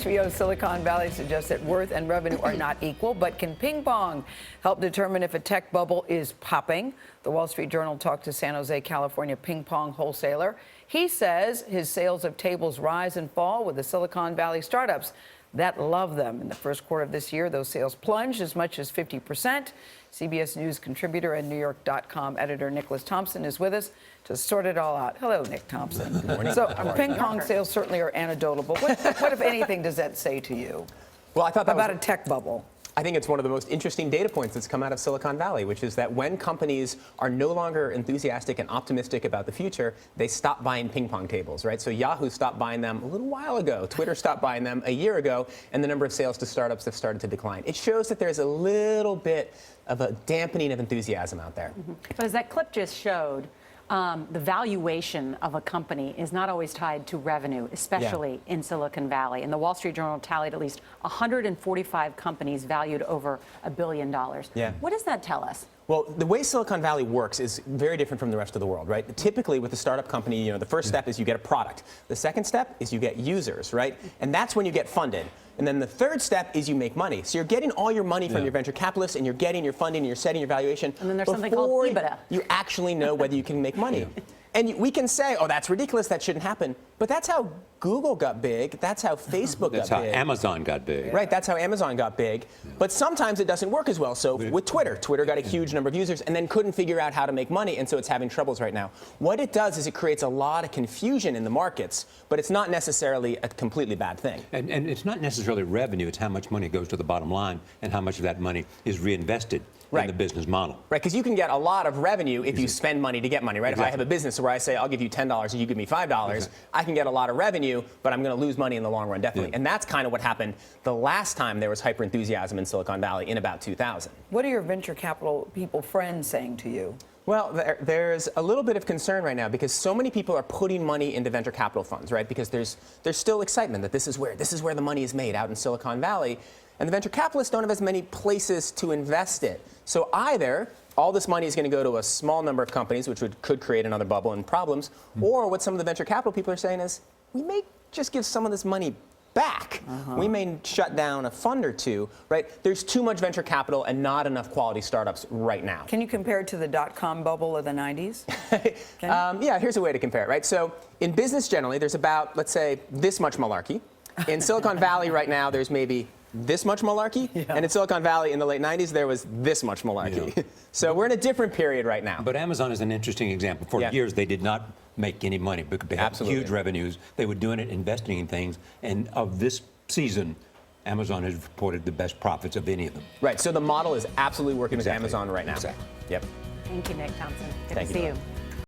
HBO's Silicon Valley suggests that worth and revenue are not equal, but can ping pong help determine if a tech bubble is popping? The Wall Street Journal talked to San Jose, California ping pong wholesaler. He says his sales of tables rise and fall with the Silicon Valley startups that love them. In the first quarter of this year, those sales plunged as much as 50%. CBS News contributor and NewYork.com editor Nicholas Thompson is with us to sort it all out. Hello, Nick Thompson. Good morning. So ping pong sales certainly are anecdotal, but what if anything, does that say to you? Well, I thought that about a tech bubble? I think it's one of the most interesting data points that's come out of Silicon Valley, which is that when companies are no longer enthusiastic and optimistic about the future, they stop buying ping pong tables, right? So Yahoo stopped buying them a little while ago. Twitter stopped buying them a year ago, and the number of sales to startups have started to decline. It shows that there's a little bit of a dampening of enthusiasm out there. But as that clip just showed, the valuation of a company is not always tied to revenue, especially in Silicon Valley. And the Wall Street Journal tallied at least 145 companies valued over $1 billion. Yeah. What does that tell us? Well, the way Silicon Valley works is very different from the rest of the world, right? Typically, with a startup company, the first step is you get a product. The second step is you get users, right? And that's when you get funded. And then the third step is you make money. So you're getting all your money from your venture capitalists, and you're getting your funding, and you're setting your valuation. And then there's something called EBITDA. You actually know whether you can make money. And we can say, oh, that's ridiculous, that shouldn't happen. But that's how Google got big. That's how Facebook got big. That's how Amazon got big. Right, that's how Amazon got big. But sometimes it doesn't work as well. So with Twitter got a huge number of users and then couldn't figure out how to make money, and so it's having troubles right now. What it does is it creates a lot of confusion in the markets, but it's not necessarily a completely bad thing. And it's not necessarily revenue, it's how much money goes to the bottom line and how much of that money is reinvested in the business model. Right, because you can get a lot of revenue if you spend money to get money, right? Exactly. If I have a business where I say, I'll give you $10 and you give me $5, I can get a lot of revenue, but I'm going to lose money in the long run, definitely. And that's kind of what happened the last time there was hyper-enthusiasm in Silicon Valley in about 2000. What are your venture capital friends saying to you? Well, there's a little bit of concern right now because so many people are putting money into venture capital funds, right? Because there's still excitement that this is where the money is made out in Silicon Valley. And the venture capitalists don't have as many places to invest it. So either all this money is going to go to a small number of companies, which could create another bubble and problems, or what some of the venture capital people are saying is, we may just give some of this money back. We may shut down a fund or two, right? There's too much venture capital and not enough quality startups right now. Can you compare it to the dot-com bubble of the 90s? Yeah, here's a way to compare it, right? So in business generally, there's about, let's say, this much malarkey. In Silicon Valley right now, there's maybe this much malarkey, and in Silicon Valley in the late 90s, there was this much malarkey. So we're in a different period right now. But Amazon is an interesting example. For years, they did not make any money because they had huge revenues. They were doing it, investing in things, and of this season, Amazon has reported the best profits of any of them. Right, so the model is absolutely working with Amazon right now. Exactly. Yep. Thank you, Nick Thompson. Good Thank to see you. you.